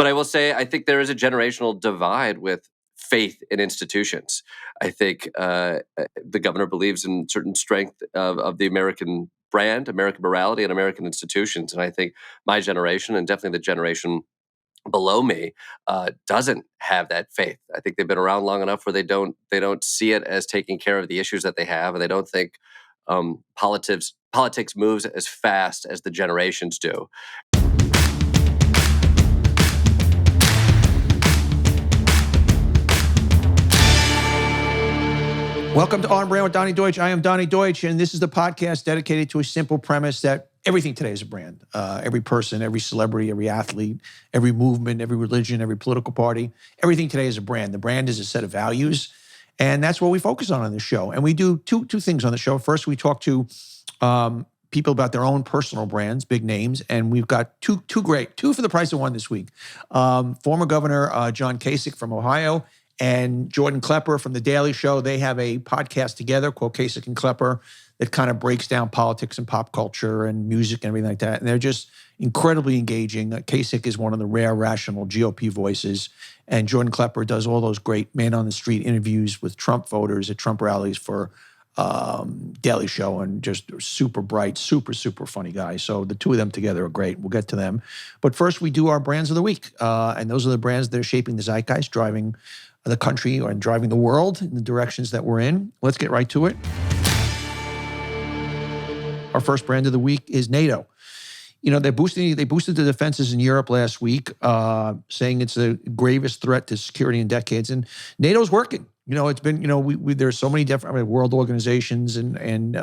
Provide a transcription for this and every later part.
But I will say, I think there is a generational divide with faith in institutions. I think the governor believes in certain strength of the American brand, American morality, and American institutions. And I think my generation, and definitely the generation below me, doesn't have that faith. I think they've been around long enough where they don't see it as taking care of the issues that they have, and they don't think politics moves as fast as the generations do. Welcome to On Brand with Donny Deutsch. I am Donny Deutsch, and this is the podcast dedicated to a simple premise that everything today is a brand. Every person, every celebrity, every athlete, every movement, every religion, every political party, everything today is a brand. The brand is a set of values, and that's what we focus on this show. And we do two things on the show. First, we talk to people about their own personal brands, big names, and we've got two for the price of one this week. Former Governor John Kasich from Ohio and Jordan Klepper from The Daily Show. They have a podcast together called Kasich and Klepper that kind of breaks down politics and pop culture and music and everything like that. And they're just incredibly engaging. Kasich is one of the rare, rational GOP voices. And Jordan Klepper does all those great man-on-the-street interviews with Trump voters at Trump rallies for Daily Show, and just super bright, super funny guy. So the two of them together are great. We'll get to them. But first, we do our brands of the week. And those are the brands that are shaping the zeitgeist, driving the country and driving the world in the directions that we're in. Let's get right to it. Our first brand of the week is NATO. You know, they boosted the defenses in Europe last week, saying it's the gravest threat to security in decades. And NATO's working. You know, it's been, there's so many different world organizations and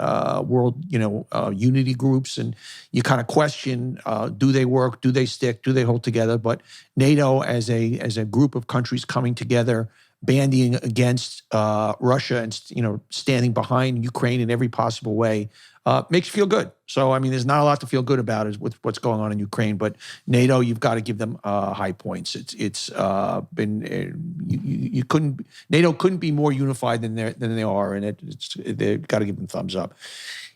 world, unity groups. And you kind of question, do they work? Do they stick? Do they hold together? But NATO as a group of countries coming together, bandying against Russia and, standing behind Ukraine in every possible way, makes you feel good. So, I mean, there's not a lot to feel good about with what's going on in Ukraine, but NATO, you've got to give them high points. It's been, NATO couldn't be more unified than they are, and they've got to give them thumbs up.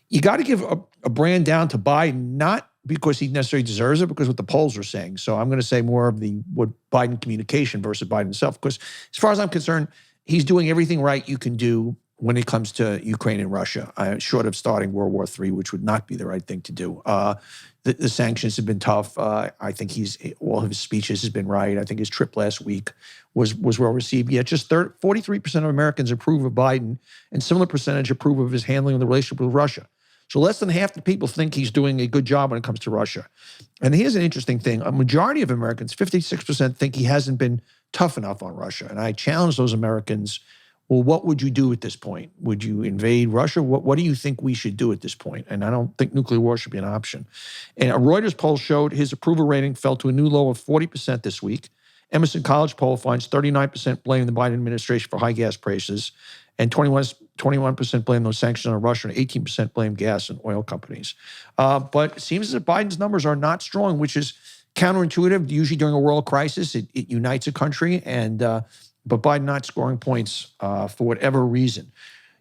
You got to give a brand down to Biden, not because he necessarily deserves it, because what the polls are saying. So I'm going to say more of what Biden communication versus Biden himself, because as far as I'm concerned, he's doing everything right you can do when it comes to Ukraine and Russia, short of starting World War III, which would not be the right thing to do. The sanctions have been tough. I think all of his speeches has been right. I think his trip last week was well received. Yet just 43% of Americans approve of Biden, and similar percentage approve of his handling of the relationship with Russia. So less than half the people think he's doing a good job when it comes to Russia. And here's an interesting thing. A majority of Americans, 56%, think he hasn't been tough enough on Russia. And I challenge those Americans, well, what would you do at this point? Would you invade Russia? What do you think we should do at this point? And I don't think nuclear war should be an option. And a Reuters poll showed his approval rating fell to a new low of 40% this week. Emerson College poll finds 39% blame the Biden administration for high gas prices, and 21% blame those sanctions on Russia, and 18% blame gas and oil companies. But it seems as if Biden's numbers are not strong, which is counterintuitive. Usually during a world crisis, it unites a country, but Biden not scoring points for whatever reason.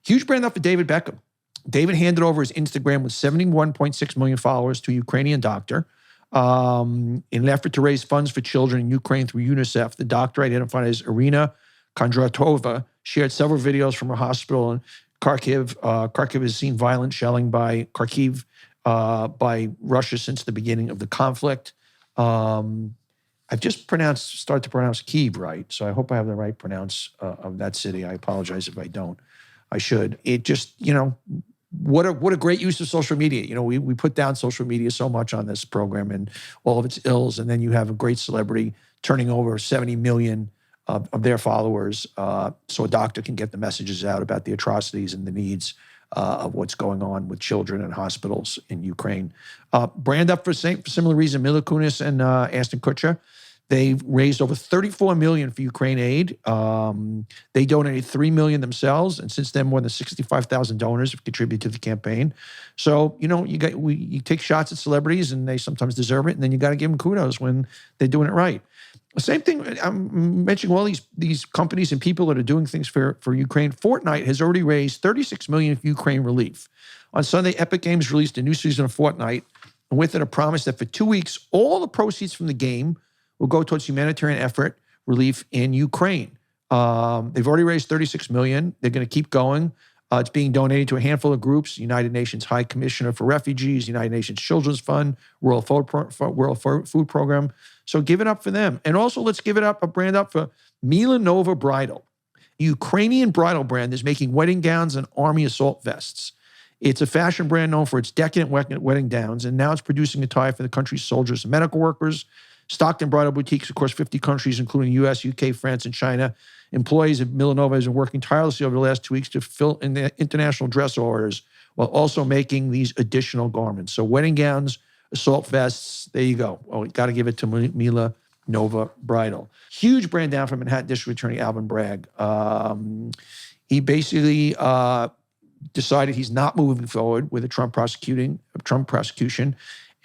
Huge brand up for David Beckham. David handed over his Instagram with 71.6 million followers to a Ukrainian doctor. In an effort to raise funds for children in Ukraine through UNICEF, the doctor, identified as Irina Kondratova, shared several videos from her hospital in Kharkiv. Kharkiv has seen violent shelling by by Russia since the beginning of the conflict. I've just started to pronounce Kyiv right, so I hope I have the right pronounce of that city. I apologize if I don't. I should. It just, what a great use of social media. We put down social media so much on this program and all of its ills, and then you have a great celebrity turning over 70 million of their followers so a doctor can get the messages out about the atrocities and the needs of what's going on with children and hospitals in Ukraine. Brand up for similar reason, Mila Kunis and Ashton Kutcher. They've raised over $34 million for Ukraine aid. They donated $3 million themselves, and since then, more than 65,000 donors have contributed to the campaign. So, you take shots at celebrities, and they sometimes deserve it, and then you got to give them kudos when they're doing it right. The same thing, I'm mentioning all these companies and people that are doing things for Ukraine. Fortnite has already raised $36 million for Ukraine relief. On Sunday, Epic Games released a new season of Fortnite, and with it a promise that for 2 weeks, all the proceeds from the game will go towards humanitarian effort relief in Ukraine. They've already raised $36 million. They're going to keep going. It's being donated to a handful of groups: United Nations High Commissioner for Refugees, United Nations Children's Fund, World Food Program. So give it up for them. And also let's give it up, a brand up for Mila Nova Bridal. A Ukrainian bridal brand is making wedding gowns and army assault vests. It's a fashion brand known for its decadent wedding gowns, and now it's producing attire for the country's soldiers and medical workers. Stocked in bridal boutiques across 50 countries, including US, UK, France, and China. Employees of Milanova have been working tirelessly over the last 2 weeks to fill in the international dress orders while also making these additional garments. So wedding gowns, assault vests, there you go. Oh, got to give it to Mila Nova Bridal. Huge brand down from Manhattan District Attorney Alvin Bragg. He basically decided he's not moving forward with a Trump prosecution.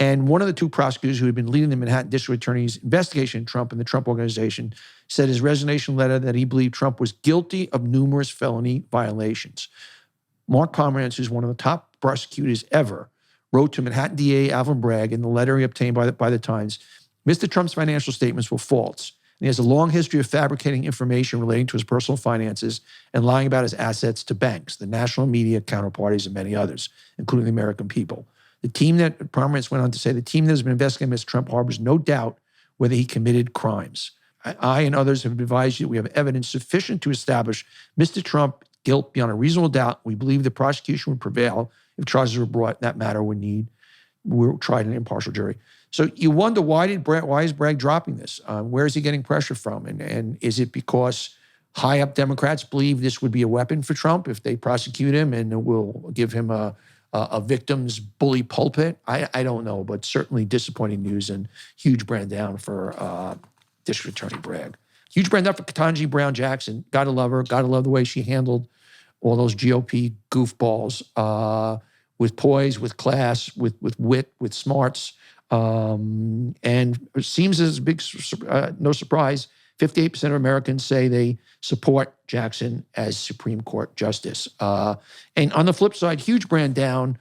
And one of the two prosecutors who had been leading the Manhattan District Attorney's investigation of Trump and the Trump Organization said in his resignation letter that he believed Trump was guilty of numerous felony violations. Mark Pomerantz, who's one of the top prosecutors ever, wrote to Manhattan DA Alvin Bragg in the letter he obtained by the Times, Mr. Trump's financial statements were false. And he has a long history of fabricating information relating to his personal finances and lying about his assets to banks, the national media, counterparties, and many others, including the American people. The team that Pomerantz went on to say, the team that has been investigating Mr. Trump harbors no doubt whether he committed crimes. I and others have advised you that we have evidence sufficient to establish Mr. Trump guilt beyond a reasonable doubt. We believe the prosecution would prevail if charges were brought. That matter were tried in an impartial jury. So you wonder, why is Bragg dropping this? Where is he getting pressure from? And is it because high up Democrats believe this would be a weapon for Trump if they prosecute him and it will give him a victim's bully pulpit? I don't know, but certainly disappointing news and huge brand down for District Attorney Bragg. Huge brand up for Ketanji Brown Jackson. Gotta love her. Gotta love the way she handled all those GOP goofballs with poise, with class, with wit, with smarts. And it seems as a big, no surprise, 58% of Americans say they support Jackson as Supreme Court Justice. And on the flip side, huge brand down,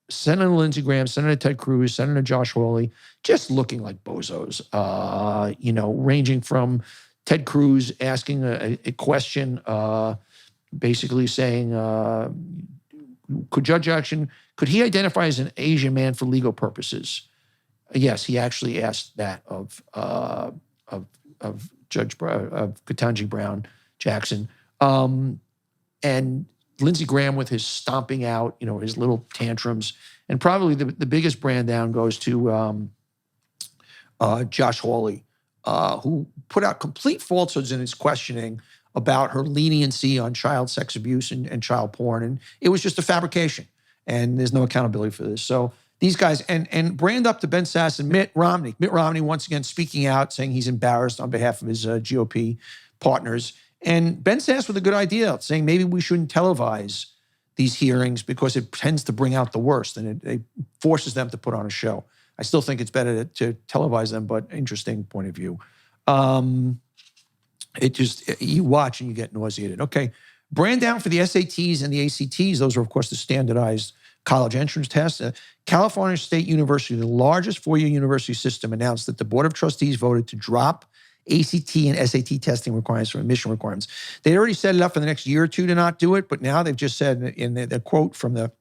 Senator Lindsey Graham, Senator Ted Cruz, Senator Josh Hawley, just looking like bozos, ranging from Ted Cruz asking a question, basically saying, could Judge Jackson, could he identify as an Asian man for legal purposes? Yes, he actually asked that of Ketanji Brown Jackson. And Lindsey Graham with his stomping out, his little tantrums. And probably the biggest brand down goes to Josh Hawley, who put out complete falsehoods in his questioning about her leniency on child sex abuse and child porn. And it was just a fabrication. And there's no accountability for this. So these guys, and brand up to Ben Sasse and Mitt Romney. Mitt Romney, once again, speaking out, saying he's embarrassed on behalf of his GOP partners. And Ben Sasse with a good idea, saying maybe we shouldn't televise these hearings because it tends to bring out the worst and it forces them to put on a show. I still think it's better to televise them, but interesting point of view. You watch and you get nauseated. Okay, brand down for the SATs and the ACTs. Those are, of course, the standardized college entrance tests. California State University, the largest four-year university system, announced that the Board of Trustees voted to drop ACT and SAT testing requirements from admission requirements. They'd already set it up for the next year or two to not do it, but now they've just said in the quote from the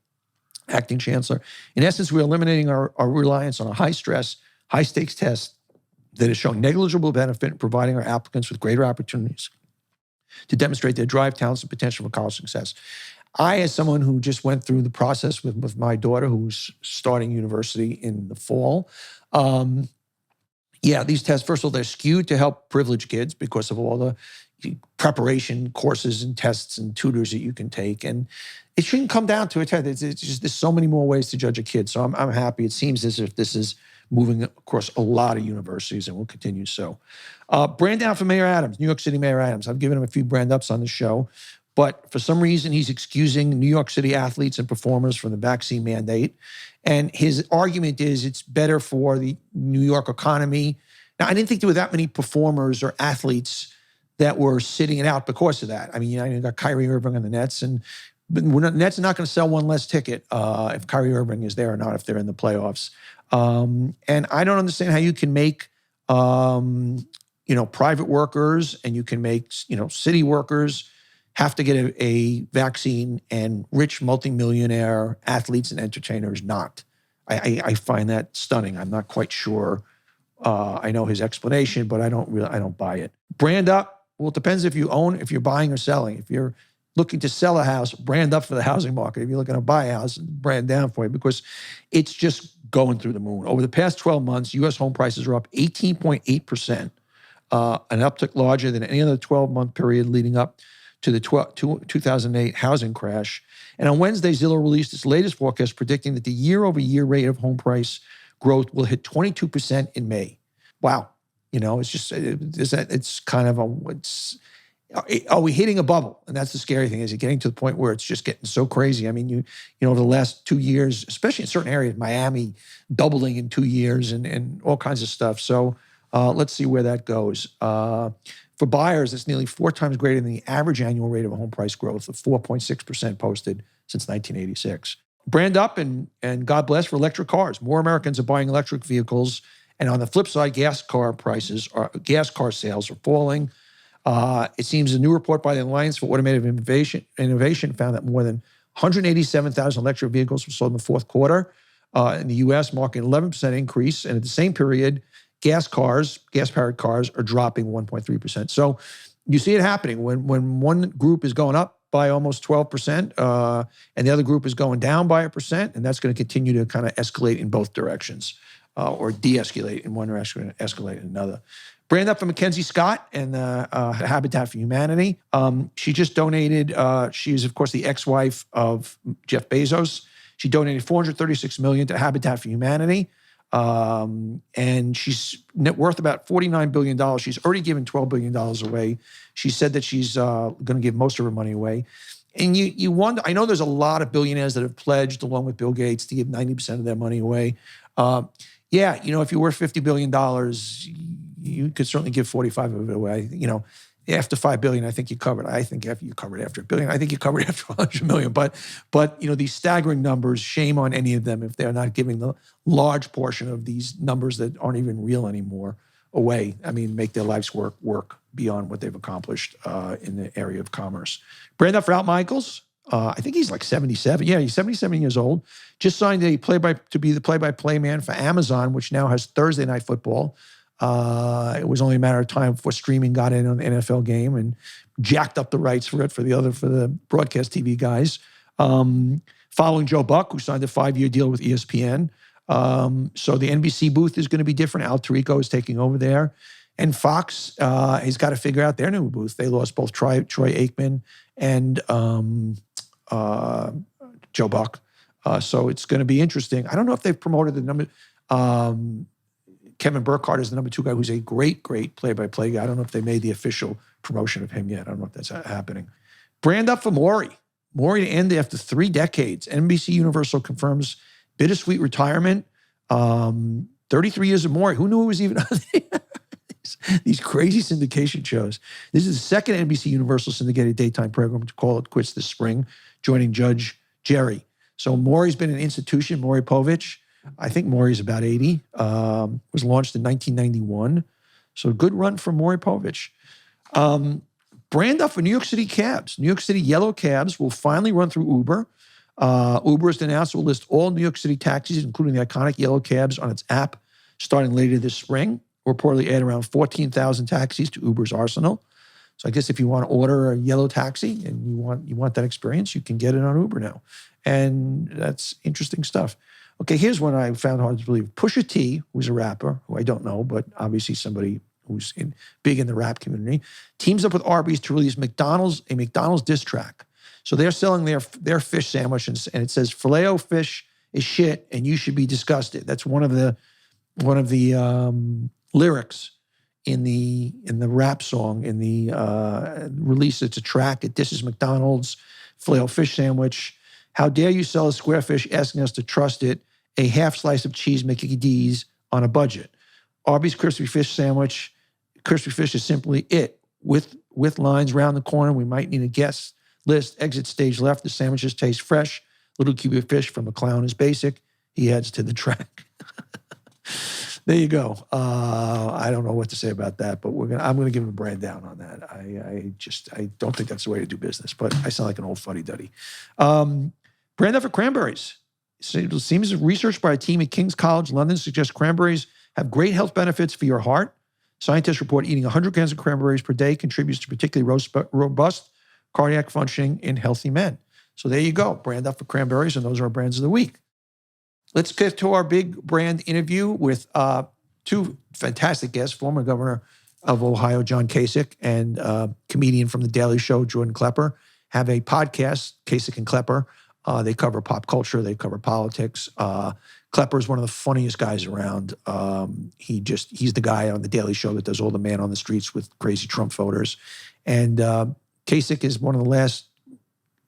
acting chancellor, in essence, we're eliminating our reliance on a high-stress, high-stakes test that has shown negligible benefit in providing our applicants with greater opportunities to demonstrate their drive, talents, and potential for college success. I, as someone who just went through the process with my daughter, who's starting university in the fall, these tests, first of all, they're skewed to help privileged kids because of all the preparation courses and tests and tutors that you can take. And it shouldn't come down to a test. It's just, there's so many more ways to judge a kid. So I'm happy. It seems as if this is moving across a lot of universities and will continue so. Brand down for Mayor Adams, New York City Mayor Adams. I've given him a few brand ups on the show, but for some reason he's excusing New York City athletes and performers from the vaccine mandate. And his argument is it's better for the New York economy. Now, I didn't think there were that many performers or athletes that were sitting it out because of that. I mean, you got Kyrie Irving on the Nets, but the Nets are not going to sell one less ticket if Kyrie Irving is there or not, if they're in the playoffs. And I don't understand how you can make private workers, and you can make, city workers have to get a vaccine, and rich multimillionaire athletes and entertainers not. I find that stunning. I'm not quite sure. I know his explanation, but I don't buy it. Brand up. Well, it depends if you're buying or selling. If you're looking to sell a house, brand up for the housing market. If you're looking to buy a house, brand down for it, because it's just going through the moon. Over the past 12 months, U.S. home prices are up 18.8%, an uptick larger than any other 12-month period leading up to the 2008 housing crash. And on Wednesday, Zillow released its latest forecast predicting that the year-over-year rate of home price growth will hit 22% in May. Wow. It's kind of are we hitting a bubble? And that's the scary thing. Is it getting to the point where it's just getting so crazy? I mean, over the last 2 years, especially in certain areas, Miami doubling in 2 years and all kinds of stuff. So let's see where that goes. For buyers, it's nearly 4 times greater than the average annual rate of home price growth of 4.6% posted since 1986. Brand up and God bless for electric cars. More Americans are buying electric vehicles. And on the flip side, gas car sales are falling. It seems a new report by the Alliance for Automotive Innovation found that more than 187,000 electric vehicles were sold in the fourth quarter in the U.S., marking an 11% increase. And at the same period, gas-powered cars are dropping 1.3%. So you see it happening when one group is going up by almost 12%, and the other group is going down by 1%, and that's going to continue to kind of escalate in both directions, or de-escalate in one direction and escalate in another. Brand up for Makenzie Scott and Habitat for Humanity. She just donated, she is, of course, the ex-wife of Jeff Bezos. She donated $436 million to Habitat for Humanity. And she's net worth about $49 billion. She's already given $12 billion away. She said that she's going to give most of her money away. And you wonder, I know there's a lot of billionaires that have pledged, along with Bill Gates, to give 90% of their money away. If you're worth $50 billion, you could certainly give 45 of it away. After $5 billion, I think you covered. I think after you covered after $1 billion, I think you covered after $100 million. But these staggering numbers, shame on any of them if they're not giving the large portion of these numbers that aren't even real anymore away. I mean, make their life's work beyond what they've accomplished in the area of commerce. Brand up for Al Michaels. I think he's like 77. Yeah, he's 77 years old. Just signed to be the play-by-play man for Amazon, which now has Thursday Night Football. It was only a matter of time before streaming got in on the NFL game and jacked up the rights for the broadcast TV guys. Following Joe Buck, who signed a 5-year deal with ESPN. So the NBC booth is going to be different. Al Tirico is taking over there. And Fox has got to figure out their new booth. They lost both Troy Aikman and Joe Buck. So it's going to be interesting. I don't know if they've promoted the number. Kevin Burkhardt is the number 2 guy, who's a great play-by-play guy. I don't know if they made the official promotion of him yet. I don't know if that's happening. Brand up for Maury. Maury to end after 3 decades. NBC Universal confirms bittersweet retirement. 33 years of Maury. Who knew it was even on these crazy syndication shows? This is the second NBC Universal syndicated daytime program to call it quits this spring, joining Judge Jerry. So Maury's been an institution. Maury Povich. I think Maury's about 80. Was launched in 1991. So a good run for Maury Povich. Brand up for New York City cabs. New York City yellow cabs will finally run through Uber. Uber has announced it will list all New York City taxis, including the iconic yellow cabs, on its app starting later this spring. We'll reportedly add around 14,000 taxis to Uber's arsenal. So I guess if you want to order a yellow taxi and you want that experience, you can get it on Uber now. And that's interesting stuff. Okay, here's one I found hard to believe. Pusha T, who's a rapper, who I don't know, but obviously somebody who's big in the rap community, teams up with Arby's to release a McDonald's diss track. So they're selling their fish sandwich, and it says, "Filet-O-Fish is shit, and you should be disgusted." That's one of the lyrics in the rap song, in the release. It's a track. It disses McDonald's Filet-O-Fish sandwich. "How dare you sell a square fish, asking us to trust it? A half slice of cheese Mickey D's on a budget. Arby's crispy fish sandwich. Crispy fish is simply it. With lines round the corner, we might need a guest list. Exit stage left. The sandwiches taste fresh. Little cube of fish from a clown is basic. He adds to the track." There you go. I don't know what to say about that, but I'm gonna give him a brand down on that. I don't think that's the way to do business. But I sound like an old fuddy-duddy. Brand up for cranberries. So it seems research by a team at King's College London suggests cranberries have great health benefits for your heart. Scientists report eating 100 grams of cranberries per day contributes to particularly robust cardiac functioning in healthy men. So there you go. Brand up for cranberries, and those are our brands of the week. Let's get to our big brand interview with two fantastic guests, former governor of Ohio, John Kasich, and comedian from The Daily Show, Jordan Klepper, have a podcast, Kasich and Klepper. They cover pop culture. They cover politics. Klepper is one of the funniest guys around. He's the guy on The Daily Show that does all the man on the streets with crazy Trump voters. And Kasich is one of the last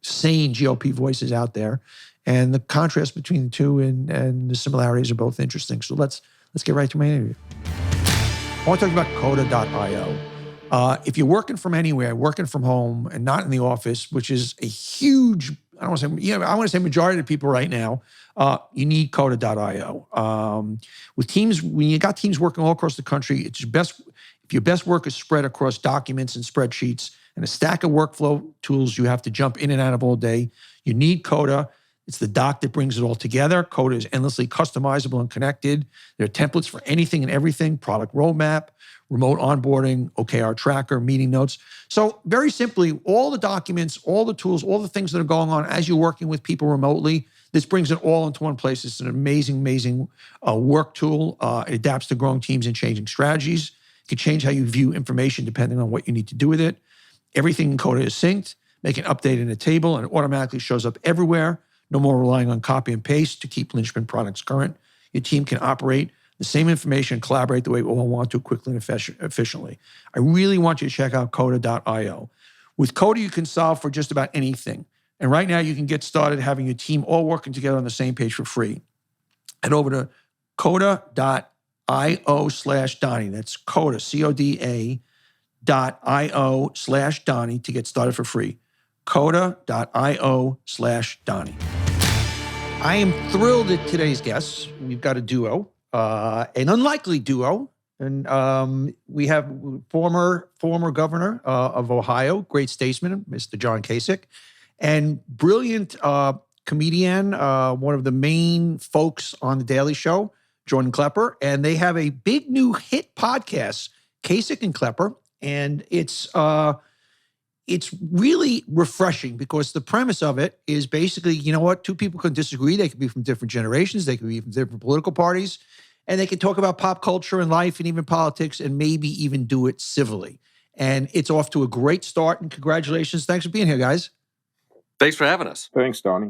sane GOP voices out there. And the contrast between the two and the similarities are both interesting. So let's get right to my interview. I want to talk about Coda.io. If you're working from anywhere, working from home, and not in the office, which is a huge, I want to say majority of people right now, you need Coda.io. With teams, when you got teams working all across the country, it's best if your best work is spread across documents and spreadsheets and a stack of workflow tools you have to jump in and out of all day. You need Coda. It's the doc that brings it all together. Coda is endlessly customizable and connected. There are templates for anything and everything, product roadmap, remote onboarding, OKR tracker, meeting notes. So very simply, all the documents, all the tools, all the things that are going on as you're working with people remotely, this brings it all into one place. It's an amazing, amazing work tool. It adapts to growing teams and changing strategies. It can change how you view information depending on what you need to do with it. Everything in Coda is synced. Make an update in a table and it automatically shows up everywhere. No more relying on copy and paste to keep linchpin products current. Your team can operate the same information, collaborate the way we all want to, quickly and efficiently. I really want you to check out Coda.io. With Coda, you can solve for just about anything. And right now, you can get started having your team all working together on the same page for free. Head over to Coda.io/Donny. That's Coda, Coda.io/Donny to get started for free. Coda.io/Donny. I am thrilled at today's guests. We've got a duo, an unlikely duo. And we have former governor of Ohio, great statesman, Mr. John Kasich, and brilliant comedian, one of the main folks on The Daily Show, Jordan Klepper. And they have a big new hit podcast, Kasich and Klepper. And it's really refreshing because the premise of it is basically, you know what, two people can disagree. They could be from different generations. They could be from different political parties. And they can talk about pop culture and life and even politics and maybe even do it civilly. And it's off to a great start. And congratulations. Thanks for being here, guys. Thanks for having us. Thanks, Donny.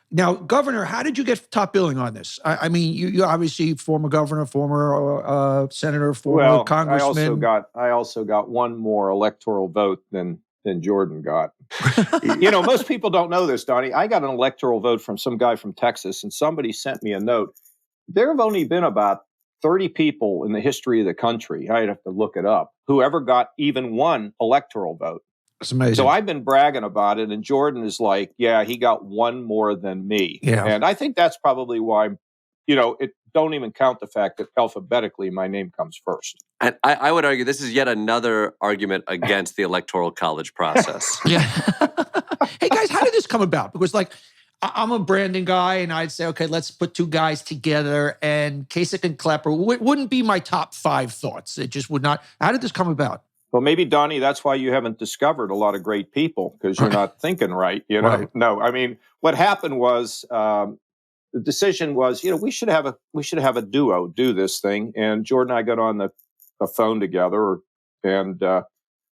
Now, Governor, how did you get top billing on this? I mean, you obviously former governor, former senator, former congressman. I also got one more electoral vote than Jordan got. Most people don't know this, Donny. I got an electoral vote from some guy from Texas, and somebody sent me a note. There have only been about 30 people in the history of the country, I'd have to look it up, who ever got even one electoral vote. That's amazing. So I've been bragging about it, and Jordan is like, yeah, he got one more than me. Yeah. And I think that's probably why, it don't even count the fact that alphabetically my name comes first. And I would argue this is yet another argument against the Electoral College process. Yeah. Hey, guys, how did this come about? Because, I'm a branding guy, and I'd say, okay, let's put two guys together, and Kasich and Klepper wouldn't be my top 5 thoughts. It just would not. How did this come about? Well, maybe, Donny, that's why you haven't discovered a lot of great people, because you're not thinking right, Right. No, I mean, what happened was the decision was, we should have a duo do this thing. And Jordan and I got on the phone together, and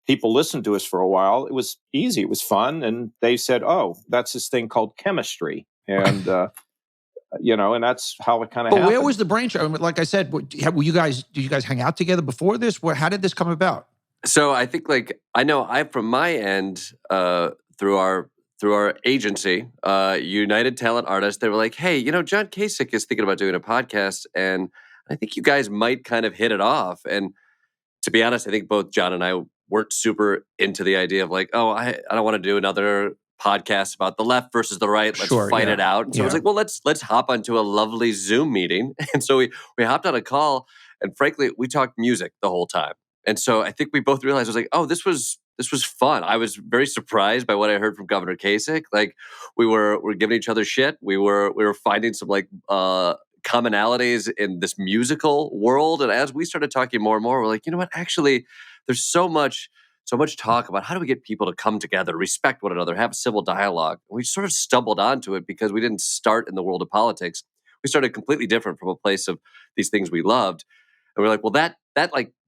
people listened to us for a while. It was easy. It was fun. And they said, oh, that's this thing called chemistry. And, and that's how it kind of happened. But where was the brainchild? I mean, like I said, did you guys hang out together before this? How did this come about? So I think from my end, through our agency, United Talent Artists, they were like, hey, John Kasich is thinking about doing a podcast, and I think you guys might kind of hit it off. And to be honest, I think both John and I weren't super into the idea of I don't want to do another podcast about the left versus the right. Let's fight it out. And so I was like, well, let's hop onto a lovely Zoom meeting. And so we hopped on a call, And frankly, we talked music the whole time. And so I think we both realized, I was like, oh, this was fun. I was very surprised by what I heard from Governor Kasich. Like we're giving each other shit. We were finding some like commonalities in this musical world. And as we started talking more and more, we're like, you know what? Actually, there's so much talk about how do we get people to come together, respect one another, have civil dialogue. We sort of stumbled onto it because we didn't start in the world of politics. We started completely different from a place of these things we loved. And we're like, well,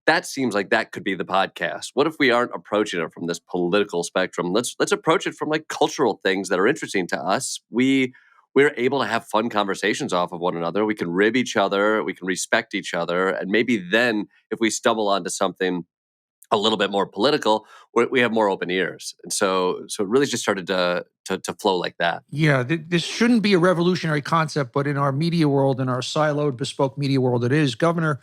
that seems like that could be the podcast. What if we aren't approaching it from this political spectrum? Let's approach it from like cultural things that are interesting to us. We're able to have fun conversations off of one another. We can rib each other. We can respect each other. And maybe then if we stumble onto something a little bit more political, we have more open ears. And so it really just started to flow like that. Yeah, this shouldn't be a revolutionary concept, but in our media world, in our siloed, bespoke media world, it is. Governor,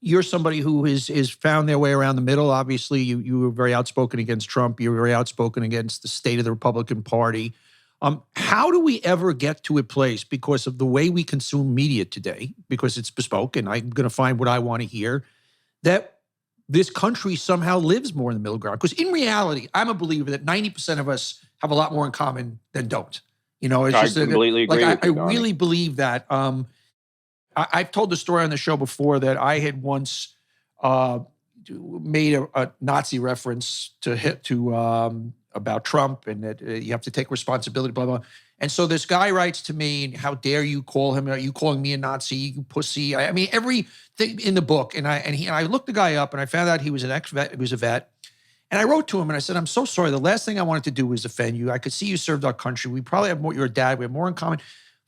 you're somebody who is found their way around the middle. Obviously, you were very outspoken against Trump. You were very outspoken against the state of the Republican Party. How do we ever get to a place, because of the way we consume media today, because it's bespoke and I'm going to find what I want to hear, that this country somehow lives more in the middle ground? Because in reality, I'm a believer that 90% of us have a lot more in common than don't. You know, it's just completely agree with you, I really believe that. I've told the story on the show before that I had once made a Nazi reference about Trump and that you have to take responsibility, blah, blah. And so this guy writes to me, how dare you call him? Are you calling me a Nazi, you pussy? I mean, everything in the book. And I looked the guy up and I found out he was an ex-vet, he was a vet. And I wrote to him and I said, I'm so sorry. The last thing I wanted to do was offend you. I could see you served our country. We probably have more, you're a dad, we have more in common.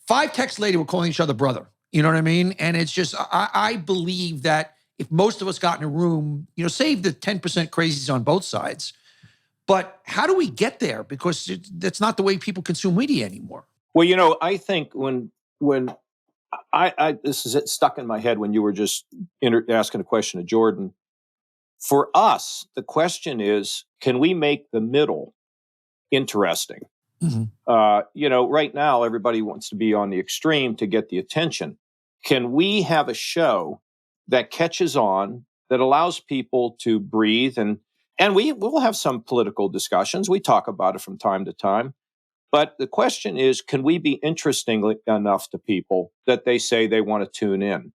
5 texts later, we're calling each other brother. You know what I mean? And it's just, I believe that if most of us got in a room, save the 10% crazies on both sides, but how do we get there? Because that's not the way people consume media anymore. Well, I think when this is stuck in my head when you were just asking a question of Jordan. For us, the question is, can we make the middle interesting? Mm-hmm. Right now, everybody wants to be on the extreme to get the attention. Can we have a show that catches on, that allows people to breathe? And we will have some political discussions. We talk about it from time to time. But the question is, can we be interesting enough to people that they say they want to tune in?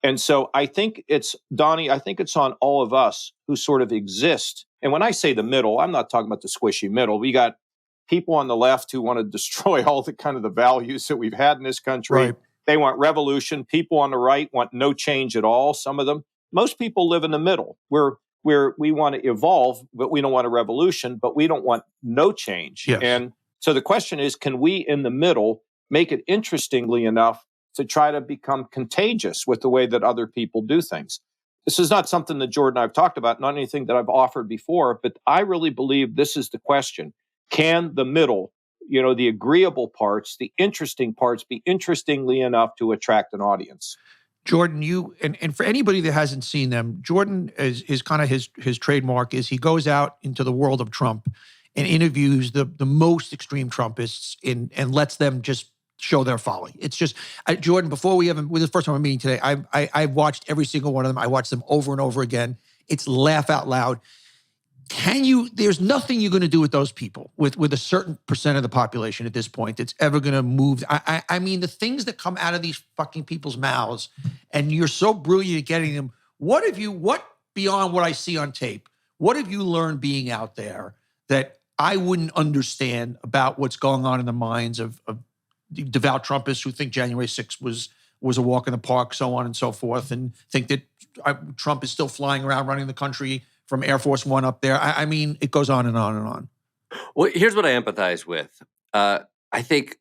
And so I think Donny, I think it's on all of us who sort of exist. And when I say the middle, I'm not talking about the squishy middle. We got people on the left who want to destroy all the kind of the values that we've had in this country. Right. They want revolution. People on the right want no change at all. Some of them. Most people live in the middle where we want to evolve, but we don't want a revolution, but we don't want no change. Yes. And so the question is, can we in the middle make it interestingly enough to try to become contagious with the way that other people do things? This is not something that Jordan and I have talked about, not anything that I've offered before, but I really believe this is the question. Can the middle, the agreeable parts, the interesting parts, be interestingly enough to attract an audience? Jordan, you and for anybody that hasn't seen them, Jordan is kind of his trademark is he goes out into the world of Trump and interviews the most extreme Trumpists and lets them just show their folly. It's just, Jordan, before this is the first time I'm meeting today, I've watched every single one of them. I watched them over and over again. It's laugh out loud. There's nothing you're going to do with those people, with a certain percent of the population at this point that's ever going to move. I mean, the things that come out of these fucking people's mouths, and you're so brilliant at getting them. What beyond what I see on tape, what have you learned being out there that I wouldn't understand about what's going on in the minds of devout Trumpists who think January 6th was a walk in the park, so on and so forth, and think that Trump is still flying around running the country from Air Force One up there? I mean, it goes on and on and on. Well, here's what I empathize with. I think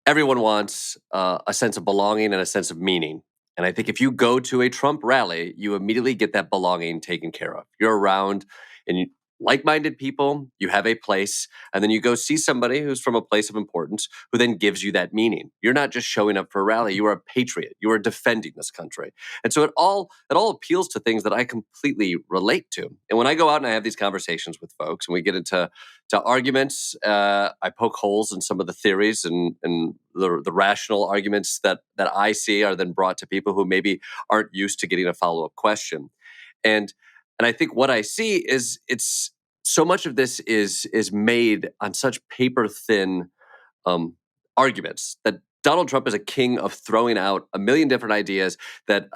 everyone wants a sense of belonging and a sense of meaning. And I think if you go to a Trump rally, you immediately get that belonging taken care of. You're around and like-minded people, you have a place, and then you go see somebody who's from a place of importance who then gives you that meaning. You're not just showing up for a rally, you are a patriot. You are defending this country. And so it all appeals to things that I completely relate to. And when I go out and I have these conversations with folks and we get into arguments, I poke holes in some of the theories and the rational arguments that I see are then brought to people who maybe aren't used to getting a follow-up question. And I think what I see is it's so much of this is made on such paper thin arguments that Donald Trump is a king of throwing out a million different ideas that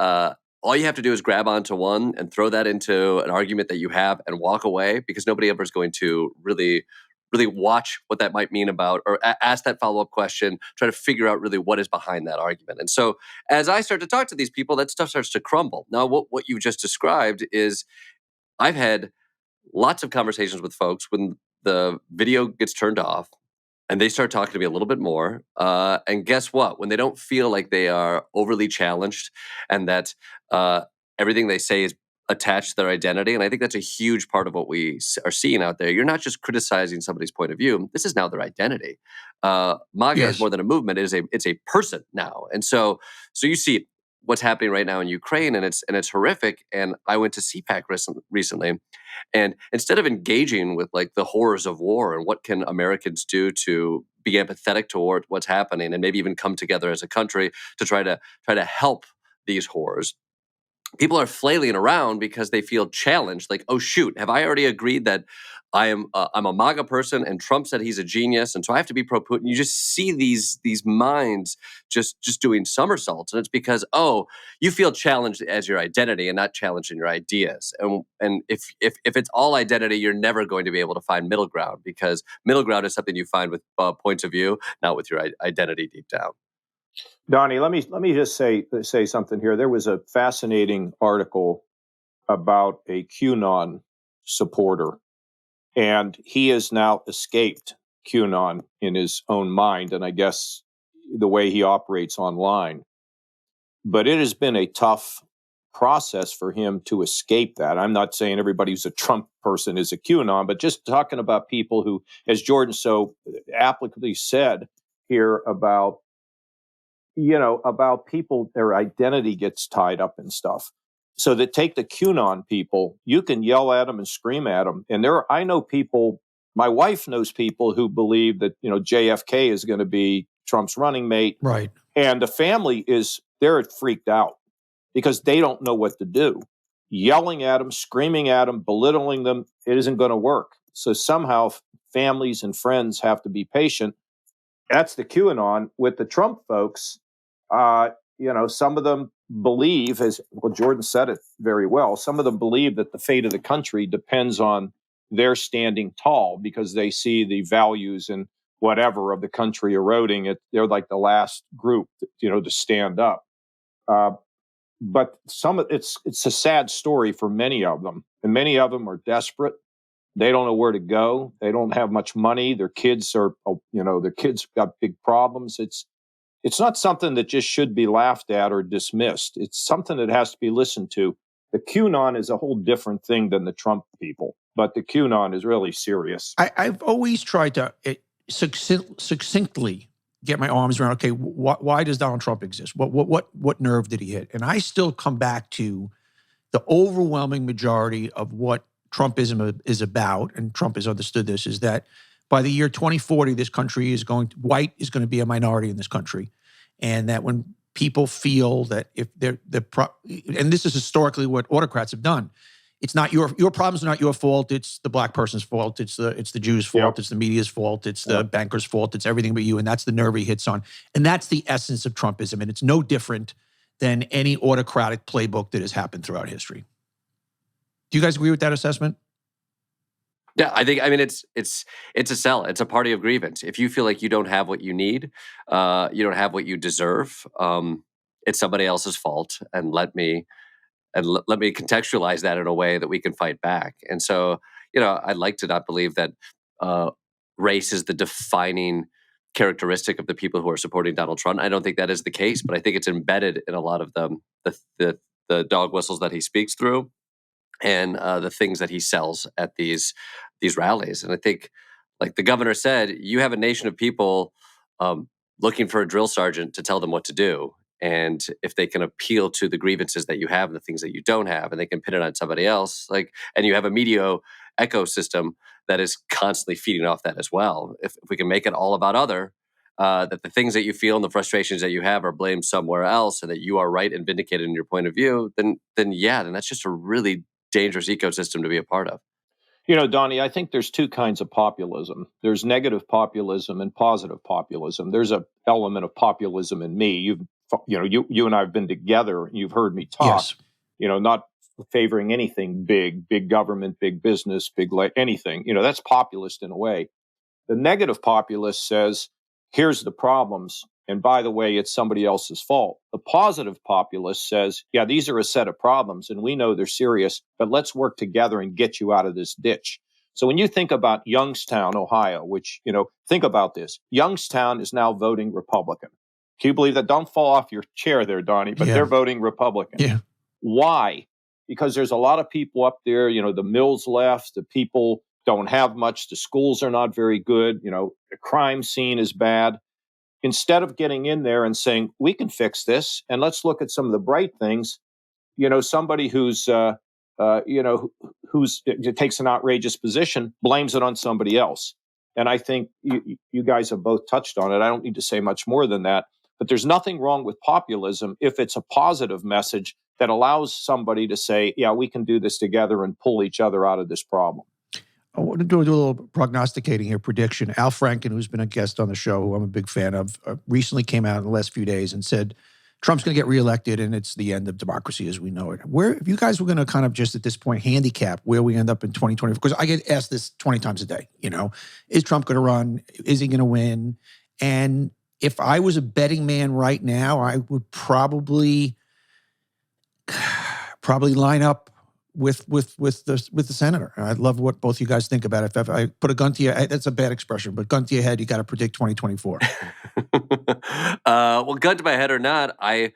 all you have to do is grab onto one and throw that into an argument that you have and walk away, because nobody ever is going to really watch what that might mean about, or ask that follow-up question, try to figure out really what is behind that argument. And so as I start to talk to these people, that stuff starts to crumble. Now, what you just described is, I've had lots of conversations with folks when the video gets turned off and they start talking to me a little bit more. And guess what? When they don't feel like they are overly challenged and that everything they say is attached to their identity, and I think that's a huge part of what we are seeing out there. You're not just criticizing somebody's point of view. This is now their identity. MAGA is more than a movement. It's a person now. And so you see what's happening right now in Ukraine, and it's horrific. And I went to CPAC recently, and instead of engaging with like the horrors of war and what can Americans do to be empathetic toward what's happening and maybe even come together as a country to try to help these horrors, people are flailing around because they feel challenged. Like, oh shoot, have I already agreed that I'm a MAGA person and Trump said he's a genius, and so I have to be pro Putin? You just see these minds just doing somersaults, and it's because, oh, you feel challenged as your identity and not challenged in your ideas. And if it's all identity, you're never going to be able to find middle ground, because middle ground is something you find with points of view, not with your identity deep down. Donny, let me just say something here. There was a fascinating article about a QAnon supporter, and he has now escaped QAnon in his own mind, and I guess the way he operates online. But it has been a tough process for him to escape that. I'm not saying everybody who's a Trump person is a QAnon, but just talking about people who, as Jordan so applicably said here, about people, their identity gets tied up in stuff. So that take the QAnon people, you can yell at them and scream at them. And I know people, my wife knows people who believe that, JFK is going to be Trump's running mate. Right. And the family they're freaked out because they don't know what to do. Yelling at them, screaming at them, belittling them, it isn't going to work. So somehow families and friends have to be patient. That's the QAnon. With the Trump folks, some of them believe, as well, Jordan said it very well, some of them believe that the fate of the country depends on their standing tall because they see the values and whatever of the country eroding. They're like the last group, to stand up. But it's a sad story for many of them, and many of them are desperate. They don't know where to go. They don't have much money. Their kids got big problems. It's not something that just should be laughed at or dismissed. It's something that has to be listened to. The QAnon is a whole different thing than the Trump people, but the QAnon is really serious. I've always tried to succinctly get my arms around, okay, why does Donald Trump exist? What nerve did he hit? And I still come back to the overwhelming majority of what Trumpism is about, and Trump has understood this, is that by the year 2040, this country white is going to be a minority in this country. And that when people feel that if and this is historically what autocrats have done, it's not your problems are not your fault. It's the black person's fault. It's the Jews' fault. Yep. It's the media's fault. It's the bankers' fault. It's everything but you. And that's the nerve he hits on. And that's the essence of Trumpism. And it's no different than any autocratic playbook that has happened throughout history. Do you guys agree with that assessment? Yeah, it's a sell. It's a party of grievance. If you feel like you don't have what you need, you don't have what you deserve, it's somebody else's fault. And let me contextualize that in a way that we can fight back. And so, I'd like to not believe that race is the defining characteristic of the people who are supporting Donald Trump. I don't think that is the case, but I think it's embedded in a lot of the dog whistles that he speaks through. and the things that he sells at these rallies. And I think, like the governor said, you have a nation of people looking for a drill sergeant to tell them what to do. And if they can appeal to the grievances that you have and the things that you don't have, and they can pin it on somebody else, and you have a media ecosystem that is constantly feeding off that as well. If we can make it all about that the things that you feel and the frustrations that you have are blamed somewhere else, and that you are right and vindicated in your point of view, then that's just a really dangerous ecosystem to be a part of. Donny, I think there's two kinds of populism. There's negative populism and positive populism. There's an element of populism in me. You and I have been together. You've heard me talk. Yes. Not favoring anything big government, big business, anything. That's populist in a way. The negative populist says, here's the problems, and by the way, it's somebody else's fault. The positive populist says, yeah, these are a set of problems, and we know they're serious, but let's work together and get you out of this ditch. So when you think about Youngstown, Ohio, which, think about this. Youngstown is now voting Republican. Can you believe that? Don't fall off your chair there, Donny, but they're voting Republican. Yeah. Why? Because there's a lot of people up there, the mills left, the people don't have much, the schools are not very good, the crime scene is bad. Instead of getting in there and saying, we can fix this, and let's look at some of the bright things, somebody who's takes an outrageous position, blames it on somebody else. And I think you guys have both touched on it. I don't need to say much more than that. But there's nothing wrong with populism if it's a positive message that allows somebody to say, yeah, we can do this together and pull each other out of this problem. I want to do a little prognosticating here, prediction. Al Franken, who's been a guest on the show, who I'm a big fan of, recently came out in the last few days and said, Trump's going to get reelected and it's the end of democracy as we know it. If you guys were going to kind of just at this point handicap where we end up in 2020, because I get asked this 20 times a day, is Trump going to run? Is he going to win? And if I was a betting man right now, I would probably line up with the senator. I love what both you guys think about it. If I put a gun to your, that's a bad expression, but gun to your head, you got to predict 2024. Well, gun to my head or not, I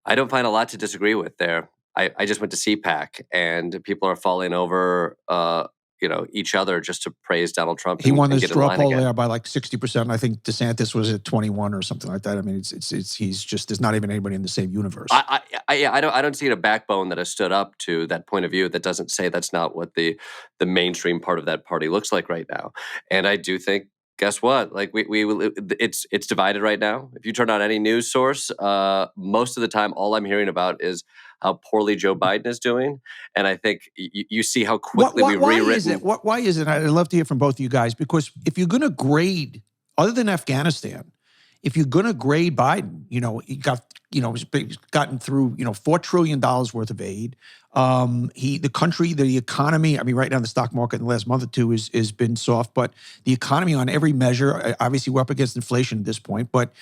don't find a lot to disagree with there. I just went to CPAC, and people are falling over each other just to praise Donald Trump. He won the straw poll there by like 60%. I think DeSantis was at 21 or something like that. I mean, he's just, there's not even anybody in the same universe. I don't see a backbone that has stood up to that point of view that doesn't say that's not what the mainstream part of that party looks like right now. And I do think, guess what? Like it's divided right now. If you turn on any news source, most of the time, all I'm hearing about is how poorly Joe Biden is doing. And I think you see how quickly we've rewritten. Why is it? I'd love to hear from both of you guys, because if you're going to grade, other than Afghanistan, if you're going to grade Biden, he's gotten through, $4 trillion worth of aid. The economy, I mean, right now the stock market in the last month or two has been soft, but the economy on every measure, obviously we're up against inflation at this point, but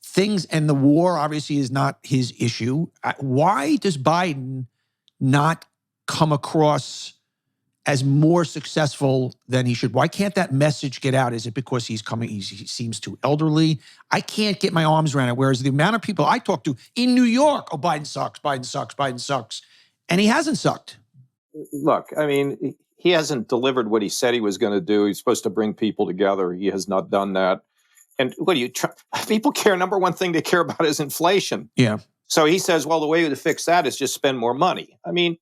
things, and the war obviously is not his issue. Why does Biden not come across as more successful than he should? Why can't that message get out? Is it because he seems too elderly? I can't get my arms around it. Whereas the amount of people I talk to in New York, oh, Biden sucks, Biden sucks, Biden sucks. And he hasn't sucked. Look, I mean, he hasn't delivered what he said he was going to do. He's supposed to bring people together. He has not done that. And people care, number one thing they care about is inflation. Yeah. So he says, well, the way to fix that is just spend more money. I mean,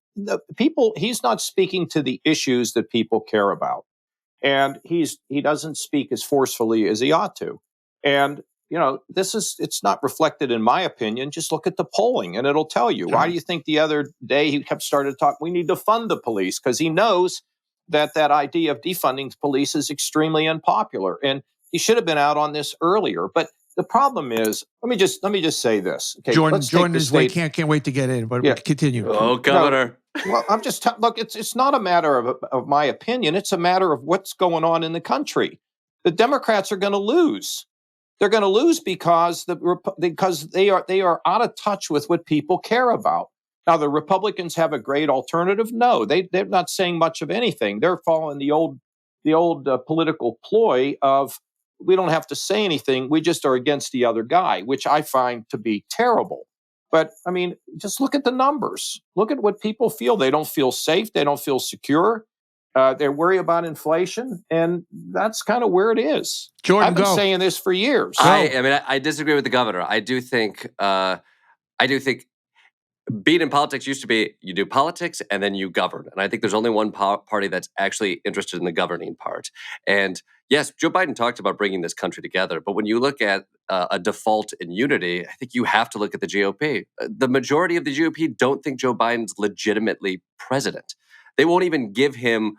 he's not speaking to the issues that people care about. And he doesn't speak as forcefully as he ought to. And, it's not reflected in my opinion. Just look at the polling and it'll tell you. Why do you think the other day he started to talk, we need to fund the police? Because he knows that idea of defunding the police is extremely unpopular. And he should have been out on this earlier. But the problem is, let me just say this. Okay, Jordan is can't wait to get in, but continue. Oh, Governor. No, well, I'm just look. It's not a matter of my opinion. It's a matter of what's going on in the country. The Democrats are going to lose. They're going to lose because they are out of touch with what people care about. Now, the Republicans have a great alternative. No, they're not saying much of anything. They're following the old political ploy of, we don't have to say anything. We just are against the other guy, which I find to be terrible. But I mean, just look at the numbers. Look at what people feel. They don't feel safe. They don't feel secure. They worry about inflation, and that's kind of where it is. Jordan, I've been go. saying this for years. I disagree with the governor. I do think being in politics used to be you do politics and then you govern. And I think there's only one party that's actually interested in the governing part. And yes, Joe Biden talked about bringing this country together. But when you look at a default in unity, I think you have to look at the GOP. The majority of the GOP don't think Joe Biden's legitimately president. They won't even give him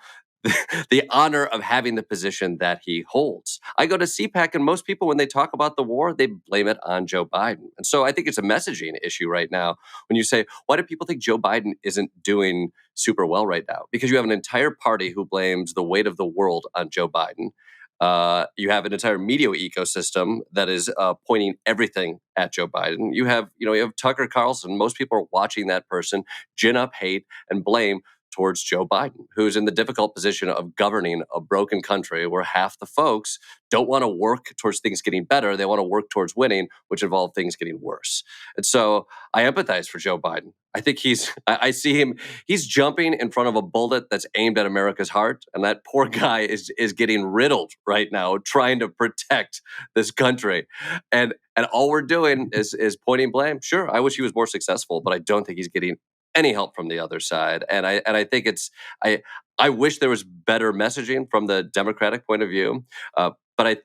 the honor of having the position that he holds. I go to CPAC, and most people, when they talk about the war, they blame it on Joe Biden. And so I think it's a messaging issue right now when you say, why do people think Joe Biden isn't doing super well right now? Because you have an entire party who blames the weight of the world on Joe Biden. You have an entire media ecosystem that is pointing everything at Joe Biden. You have Tucker Carlson. Most people are watching that person gin up hate and blame towards Joe Biden, who's in the difficult position of governing a broken country where half the folks don't want to work towards things getting better. They want to work towards winning, which involve things getting worse. And so I empathize for Joe Biden. I think I see him, he's jumping in front of a bullet that's aimed at America's heart. And that poor guy is getting riddled right now, trying to protect this country. And all we're doing is pointing blame. Sure, I wish he was more successful, but I don't think he's getting any help from the other side. And I think I wish there was better messaging from the Democratic point of view. But I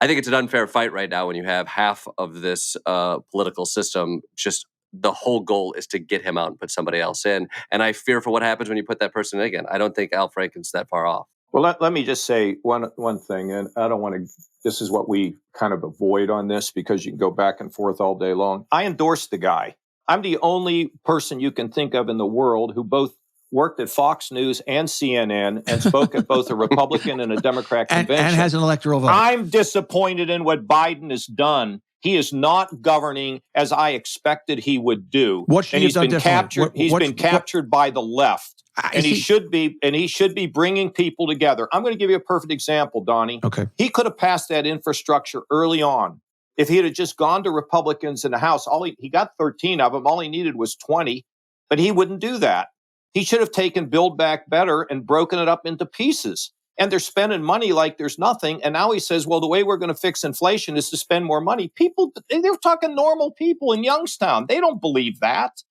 think it's an unfair fight right now when you have half of this political system just the whole goal is to get him out and put somebody else in. And I fear for what happens when you put that person in again. I don't think Al Franken's that far off. Well, let me just say one thing, and I don't want to, this is what we kind of avoid on this because you can go back and forth all day long. I endorse the guy. I'm the only person you can think of in the world who both worked at Fox News and CNN and spoke at both a Republican and a Democrat convention. And has an electoral vote. I'm disappointed in what Biden has done. He is not governing as I expected he would do. What should he have done differently? He's been captured by the left. And he should be bringing people together. I'm going to give you a perfect example, Donny. Okay. He could have passed that infrastructure early on. If he had just gone to Republicans in the House, he got 13 of them. All he needed was 20, but he wouldn't do that. He should have taken Build Back Better and broken it up into pieces. And they're spending money like there's nothing. And now he says, well, the way we're going to fix inflation is to spend more money. People, they're talking normal people in Youngstown. They don't believe that.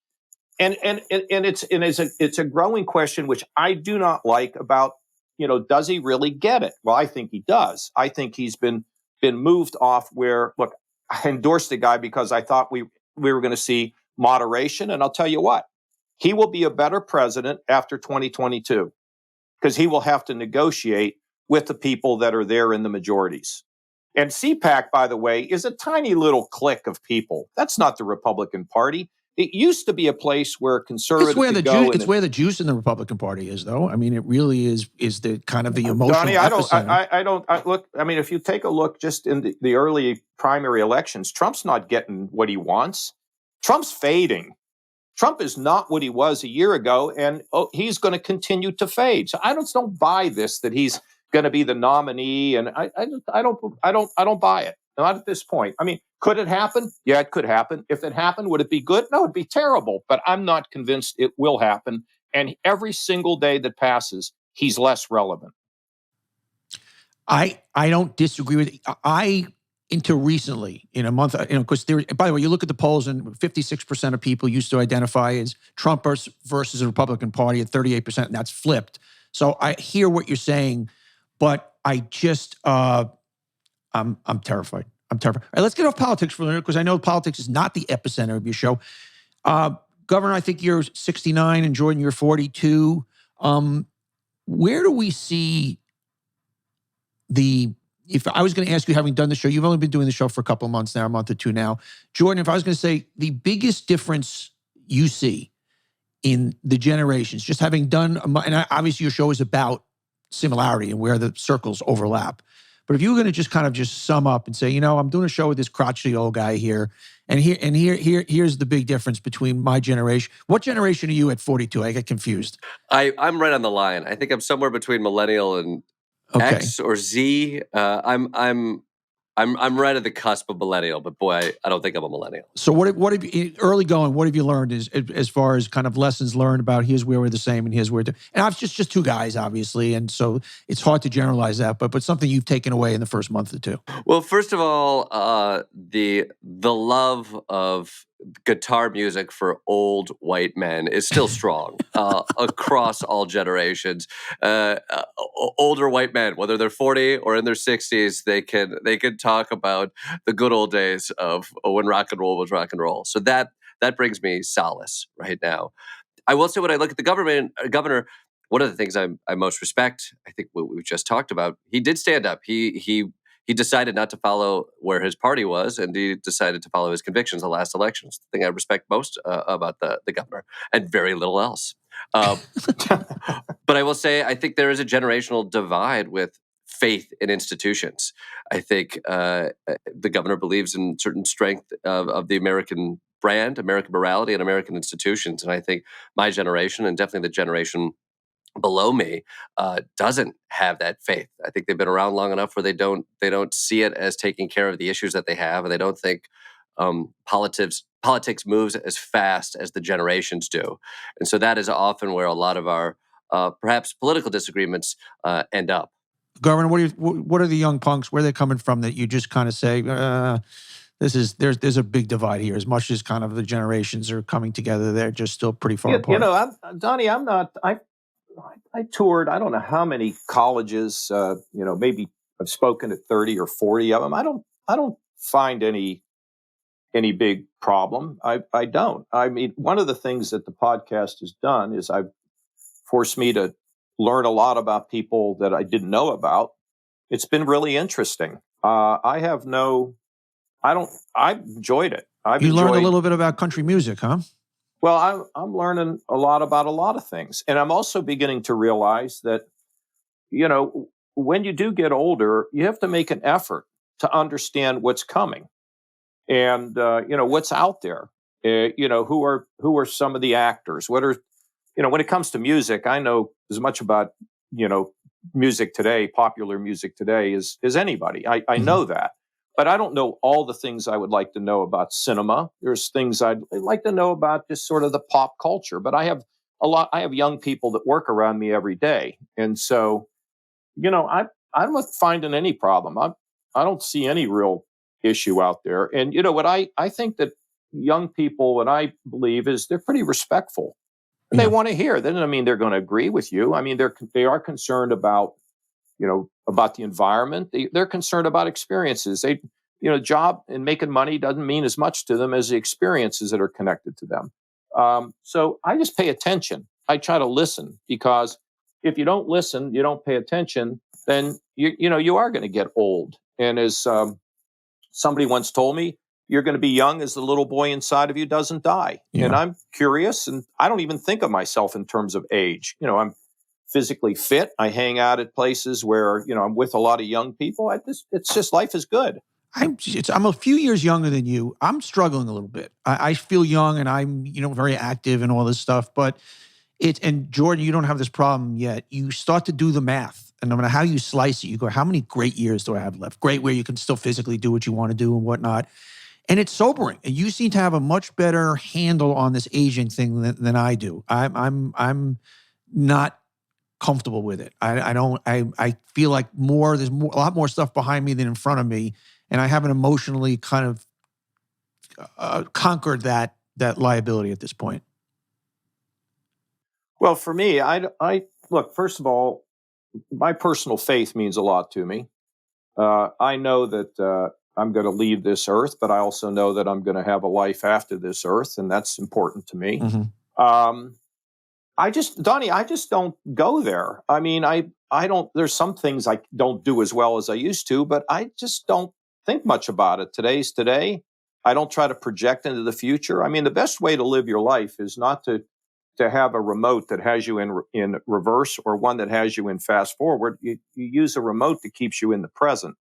And it's a growing question, which I do not like about, does he really get it? Well, I think he does. I think he's been moved off where, look, I endorsed the guy because I thought we were going to see moderation. And I'll tell you what, he will be a better president after 2022 because he will have to negotiate with the people that are there in the majorities. And CPAC, by the way, is a tiny little clique of people. That's not the Republican Party. It used to be a place where conservatives could go. It's where the juice in the Republican Party is, though. I mean, it really is the kind of the emotional Donny, epicenter. look. I mean, if you take a look just in the early primary elections, Trump's not getting what he wants. Trump's fading. Trump is not what he was a year ago, and he's going to continue to fade. So I don't buy this that he's going to be the nominee, and I don't buy it. Not at this point. I mean, could it happen? Yeah, it could happen. If it happened, would it be good? No, it'd be terrible. But I'm not convinced it will happen. And every single day that passes, he's less relevant. I don't disagree with until recently, in a month, because by the way, you look at the polls and 56% of people used to identify as Trump versus the Republican Party at 38%, and that's flipped. So I hear what you're saying, but I just, I'm terrified. I'm terrified. All right, let's get off politics for a minute because I know politics is not the epicenter of your show. Governor, I think you're 69 and Jordan, you're 42. Where do we see if I was going to ask you, having done the show, you've only been doing the show for a couple of months now, a month or two now. Jordan, if I was going to say the biggest difference you see in the generations, just having done, and obviously your show is about similarity and where the circles overlap. But if you were going to just kind of sum up and say, I'm doing a show with this crotchety old guy here, and here's the big difference between my generation. What generation are you at 42? I get confused. I'm right on the line. I think I'm somewhere between millennial and X or Z. I'm I'm right at the cusp of millennial, but boy, I don't think I'm a millennial. So what have you, early going, what have you learned as far as kind of lessons learned about here's where we're the same and here's where, and I've just two guys, obviously, and so it's hard to generalize that, but something you've taken away in the first month or two. Well, first of all, the love of guitar music for old white men is still strong across all generations. Older white men, whether they're 40 or in their 60s, they can talk about the good old days of when rock and roll was rock and roll. So that brings me solace right now. I will say, when I look at the governor, one of the things I most respect, I think what we've just talked about, he did stand up. He decided not to follow where his party was, and he decided to follow his convictions in the last elections. The thing I respect most about the governor, and very little else. But I will say, I think there is a generational divide with faith in institutions. I think the governor believes in certain strength of the American brand, American morality, and American institutions. And I think my generation, and definitely the generation below me, doesn't have that faith. I think they've been around long enough where they don't see it as taking care of the issues that they have, and they don't think politics moves as fast as the generations do. And so that is often where a lot of our perhaps political disagreements end up. Governor, what are the young punks? Where are they coming from that you just kind of say, there's a big divide here? As much as kind of the generations are coming together, they're just still pretty far apart. Donny, I toured, I don't know how many colleges, maybe I've spoken at 30 or 40 of them. I don't find any big problem. I don't. I mean, one of the things that the podcast has done is I've forced me to learn a lot about people that I didn't know about. It's been really interesting. I've enjoyed it. You learned a little bit about country music, huh? Well, I'm learning a lot about a lot of things. And I'm also beginning to realize that, when you do get older, you have to make an effort to understand what's coming and, what's out there. Who are some of the actors? What are, when it comes to music, I know as much about, music today, popular music today as anybody. I know that. But I don't know all the things I would like to know about cinema. There's things I'd like to know about just sort of the pop culture. But I have young people that work around me every day. And so, I'm not finding any problem. I don't see any real issue out there. And, what I think that young people, what I believe is they're pretty respectful. And they want to hear. That doesn't mean they're going to agree with you. I mean, they are concerned about, about the environment. They're concerned about experiences. Job and making money doesn't mean as much to them as the experiences that are connected to them. So I just pay attention. I try to listen, because if you don't listen, you don't pay attention, then you are going to get old. And as somebody once told me, you're going to be young as the little boy inside of you doesn't die. Yeah. And I'm curious, and I don't even think of myself in terms of age. I'm physically fit. I hang out at places where, I'm with a lot of young people. It's just, life is good. I'm a few years younger than you. I'm struggling a little bit. I feel young, and I'm, very active and all this stuff, but and Jordan, you don't have this problem yet. You start to do the math, and no matter how you slice it, you go, how many great years do I have left? Great, where you can still physically do what you want to do and whatnot. And it's sobering. And you seem to have a much better handle on this aging thing than I do. I'm not comfortable with it. I feel like there's a lot more stuff behind me than in front of me. And I haven't emotionally kind of conquered that liability at this point. Well, for me, I look, first of all, my personal faith means a lot to me. I know that I'm going to leave this earth, but I also know that I'm going to have a life after this earth, and that's important to me. Mm-hmm. Donny, I just don't go there. I mean, I don't, there's some things I don't do as well as I used to, but I just don't think much about it. Today's today. I don't try to project into the future. I mean, the best way to live your life is not to have a remote that has you in reverse, or one that has you in fast forward. You use a remote that keeps you in the present.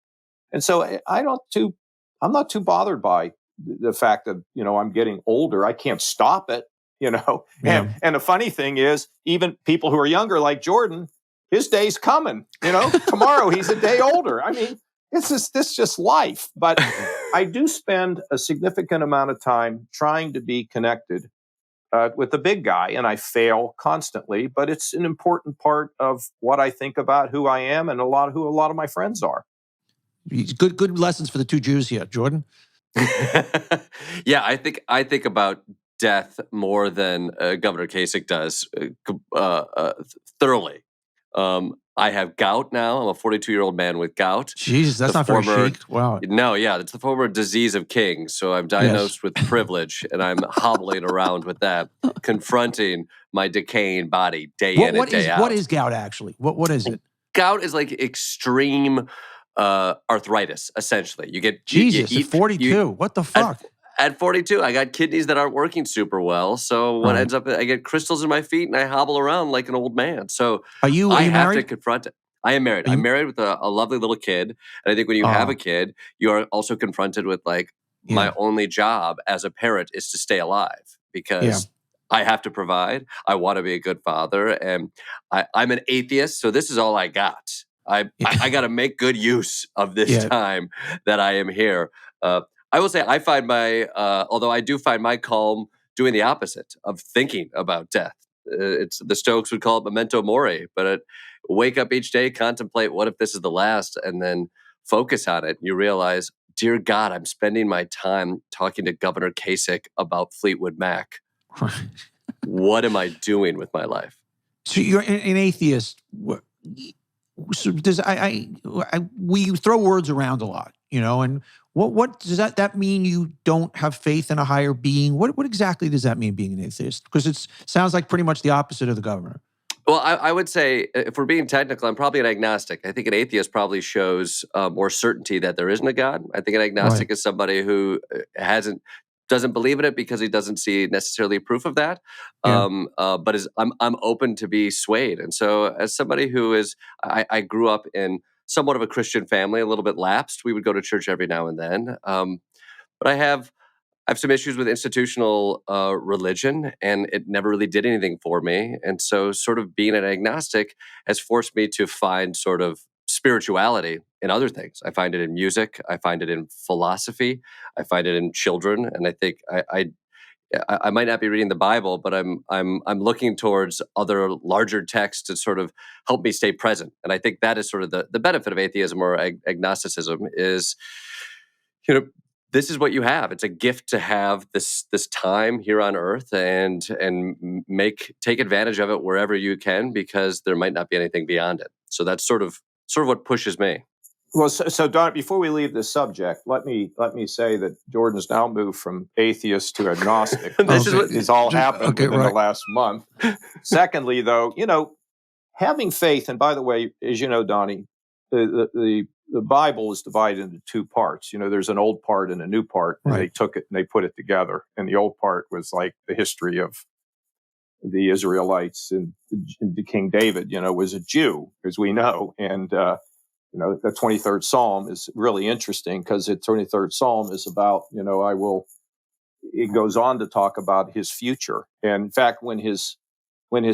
And so I'm not too bothered by the fact that, I'm getting older. I can't stop it, Yeah. And the funny thing is, even people who are younger, like Jordan, his day's coming, tomorrow he's a day older. I mean, this just life. But I do spend a significant amount of time trying to be connected with the big guy, and I fail constantly. But it's an important part of what I think about who I am and who a lot of my friends are. Good lessons for the two Jews here, Jordan. Yeah, I think about death more than Governor Kasich does, thoroughly. I have gout now. I'm a 42-year-old man with gout. Jesus, that's not very chic. Wow. No, yeah, it's the former disease of kings. So I'm diagnosed with privilege, and I'm hobbling around with that, confronting my decaying body day in and day out. What is gout actually? What is it? Gout is like extreme arthritis, essentially. You get Jesus, at 42. What the fuck? At 42, I got kidneys that aren't working super well. So what ends up, I get crystals in my feet and I hobble around like an old man. So are you have married? to confront it. I am married. I'm married with a lovely little kid. And I think when you have a kid, you are also confronted with like, my only job as a parent is to stay alive because I have to provide. I want to be a good father. And I'm an atheist. So this is all I got. I got to make good use of this time that I am here. I will say I find although I do find my calm doing the opposite of thinking about death. It's the Stoics would call it memento mori, but wake up each day, contemplate what if this is the last, and then focus on it. And you realize, dear God, I'm spending my time talking to Governor Kasich about Fleetwood Mac. What am I doing with my life? So you're an atheist. So we throw words around a lot, and what does that mean? You don't have faith in a higher being? What exactly does that mean, being an atheist? Because it sounds like pretty much the opposite of the governor. Well, I would say, if we're being technical, I'm probably an agnostic. I think an atheist probably shows more certainty that there isn't a God. I think an agnostic is somebody who doesn't believe in it because he doesn't see necessarily proof of that. But I'm open to be swayed. And so as somebody who is, I grew up in somewhat of a Christian family, a little bit lapsed. We would go to church every now and then. But I have some issues with institutional religion, and it never really did anything for me. And so sort of being an agnostic has forced me to find sort of spirituality in other things. I find it in music. I find it in philosophy. I find it in children. And I think I might not be reading the Bible, but I'm looking towards other larger texts to sort of help me stay present. And I think that is sort of the benefit of atheism or agnosticism is, this is what you have. It's a gift to have this time here on Earth and take advantage of it wherever you can, because there might not be anything beyond it. So that's sort of what pushes me. Well, so Don, before we leave this subject, let me say that Jordan's now moved from atheist to agnostic. This is all happened within the last month. Secondly, though, having faith, and by the way, as you know, Donny, the Bible is divided into two parts. There's an old part and a new part, and they took it and they put it together. And the old part was like the history of the Israelites, and King David, was a Jew, as we know, and the 23rd Psalm is really interesting because the 23rd Psalm is about, it goes on to talk about his future. And in fact, when his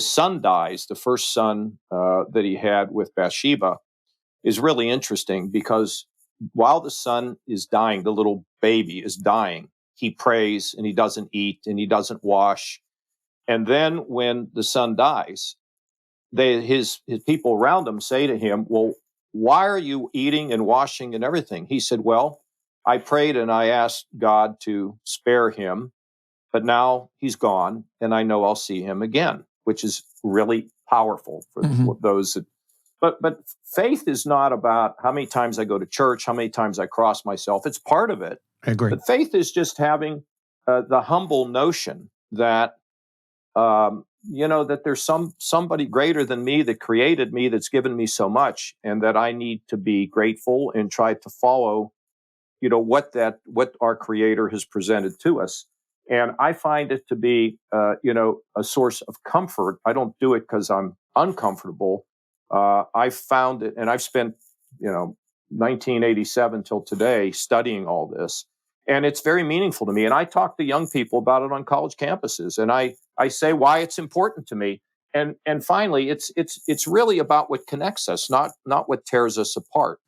son dies, the first son that he had with Bathsheba is really interesting, because while the son is dying, the little baby is dying, he prays and he doesn't eat and he doesn't wash. And then when the son dies, his people around him say to him, well, why are you eating and washing and everything? He said, well, I prayed and I asked God to spare him, but now he's gone and I know I'll see him again, which is really powerful for those that. But faith is not about how many times I go to church, how many times I cross myself. It's part of it. I agree. But faith is just having the humble notion that that there's somebody greater than me that created me, that's given me so much, and that I need to be grateful and try to follow, what our Creator has presented to us. And I find it to be, a source of comfort. I don't do it because I'm uncomfortable. I found it, and I've spent, 1987 till today studying all this. And it's very meaningful to me. And I talk to young people about it on college campuses. And I say why it's important to me. And finally, it's really about what connects us, not what tears us apart.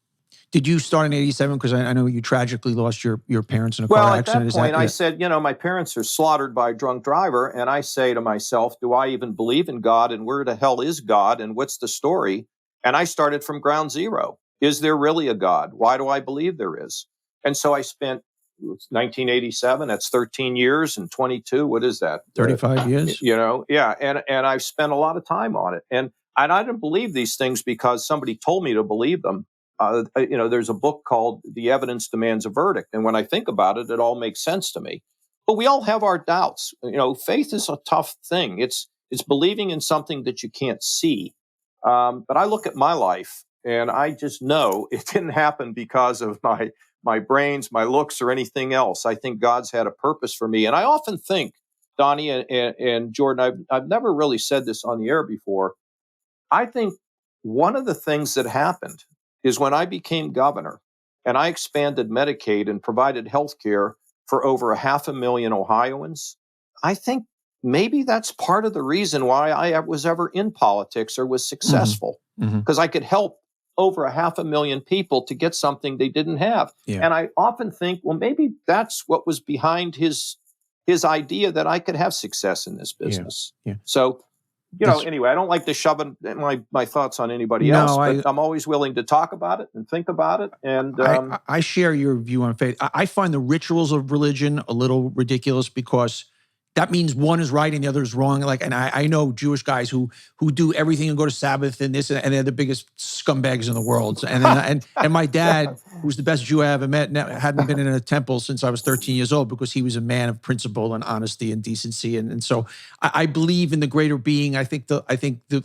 Did you start in 87? Because I know you tragically lost your parents in a Well, car at accident. that point, I said, my parents are slaughtered by a drunk driver. And I say to myself, do I even believe in God? And where the hell is God? And what's the story? And I started from ground zero. Is there really a God? Why do I believe there is? And so I spent 1987, that's 13 years, and 22, what is that? 35 years. Yeah. And I've spent a lot of time on it. And I didn't believe these things because somebody told me to believe them. There's a book called The Evidence Demands a Verdict. And when I think about it, it all makes sense to me. But we all have our doubts. Faith is a tough thing. It's believing in something that you can't see. But I look at my life and I just know it didn't happen because of my brains, my looks, or anything else. I think God's had a purpose for me. And I often think, Donny and Jordan, I've never really said this on the air before. I think one of the things that happened is when I became governor and I expanded Medicaid and provided health care for over 500,000 Ohioans, I think maybe that's part of the reason why I was ever in politics or was successful, because I could help over 500,000 people to get something they didn't have. Yeah. And I often think, well, maybe that's what was behind his idea that I could have success in this business. Yeah. So, anyway, I don't like to shove my thoughts on anybody else, but I'm always willing to talk about it and think about it. And I share your view on faith. I find the rituals of religion a little ridiculous because that means one is right and the other is wrong. And I know Jewish guys who do everything and go to Sabbath and this, and they're the biggest scumbags in the world. And my dad, who's the best Jew I ever met, hadn't been in a temple since I was 13 years old because he was a man of principle and honesty and decency. And so I believe in the greater being. I think a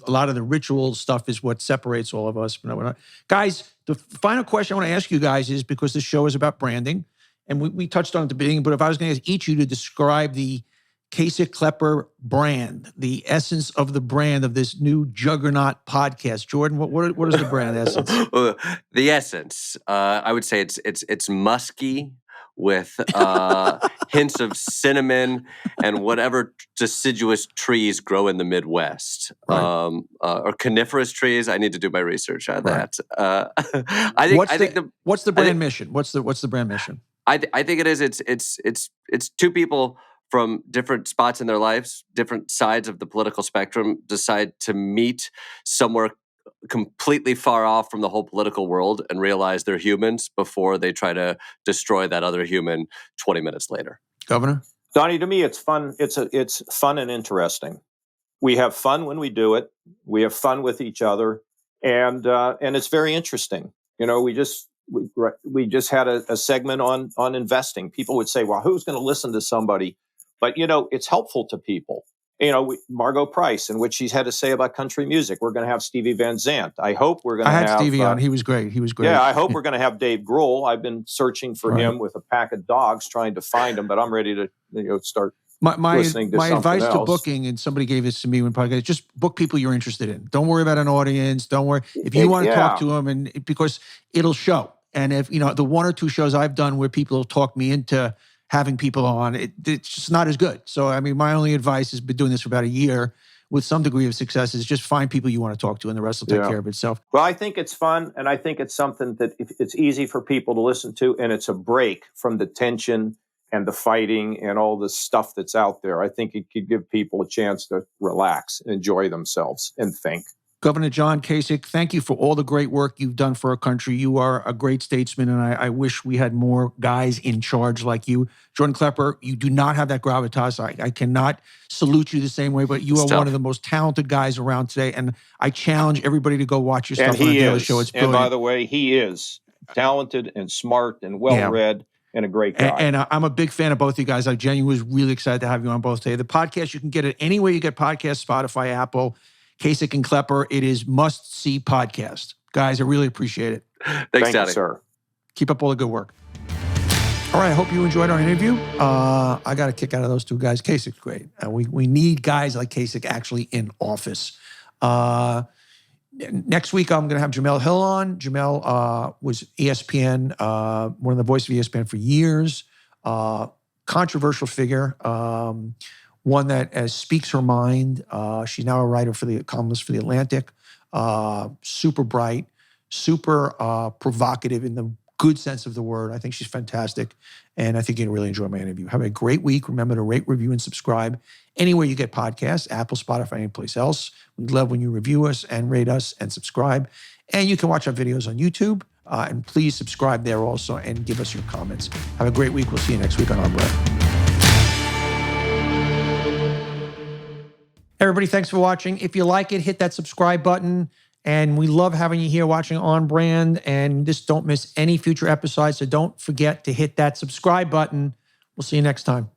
lot of the ritual stuff is what separates all of us. Guys, the final question I want to ask you guys is, because this show is about branding, and we touched on it at the beginning, but if I was going to ask each of you to describe the Kasich Klepper brand, the essence of the brand of this new juggernaut podcast. Jordan, what is the brand essence? The essence, I would say it's musky with hints of cinnamon and whatever deciduous trees grow in the Midwest, right. Or coniferous trees. I need to do my research on that. What's the brand mission? What's the brand mission? I think it is. It's two people from different spots in their lives, different sides of the political spectrum, decide to meet somewhere completely far off from the whole political world and realize they're humans before they try to destroy that other human 20 minutes later. Governor? Donny, to me, it's fun. It's fun and interesting. We have fun when we do it. We have fun with each other, and it's very interesting. We just had a segment on investing. People would say, "Well, who's going to listen to somebody?" But, it's helpful to people. Margot Price, and what she's had to say about country music. We're going to have Stevie Van Zandt. I hope we're going to have... I had Stevie on. He was great. Yeah, I hope we're going to have Dave Grohl. I've been searching for him with a pack of dogs trying to find him, but I'm ready to start listening to my advice else. To booking, and somebody gave this to me when podcast, just book people you're interested in. Don't worry about an audience. Don't worry. If you want to talk to them, because it'll show. And if, the one or two shows I've done where people have talked me into having people on, it's just not as good. So, my only advice has been doing this for about a year with some degree of success is just find people you want to talk to and the rest will take care of itself. Well, I think it's fun, and I think it's something that it's easy for people to listen to, and it's a break from the tension and the fighting and all the stuff that's out there. I think it could give people a chance to relax, enjoy themselves, and think. Governor John Kasich, thank you for all the great work you've done for our country. You are a great statesman, and I wish we had more guys in charge like you. Jordan Klepper, you do not have that gravitas. I cannot salute you the same way, but you are one of the most talented guys around today, and I challenge everybody to go watch your stuff on the Daily Show. It's brilliant. And by the way, he is talented and smart and well-read and a great guy. And I'm a big fan of both of you guys. I genuinely was really excited to have you on both today. The podcast, you can get it anywhere you get podcasts, Spotify, Apple. Kasich and Klepper, it is must-see podcast. Guys, I really appreciate it. Thanks, Thank you, sir. Keep up all the good work. All right, I hope you enjoyed our interview. I got a kick out of those two guys. Kasich's great. We need guys like Kasich actually in office. Next week, I'm going to have Jamel Hill on. Jamel was ESPN, one of the voices of ESPN for years. Controversial figure. One that speaks her mind. She's now a writer columnist for The Atlantic. Super bright, super provocative in the good sense of the word. I think she's fantastic, and I think you'll really enjoy my interview. Have a great week. Remember to rate, review, and subscribe anywhere you get podcasts, Apple, Spotify, any place else. We'd love when you review us and rate us and subscribe. And you can watch our videos on YouTube, and please subscribe there also and give us your comments. Have a great week. We'll see you next week on On Brand. Everybody, thanks for watching. If you like it, hit that subscribe button. And we love having you here watching On Brand. And just don't miss any future episodes. So don't forget to hit that subscribe button. We'll see you next time.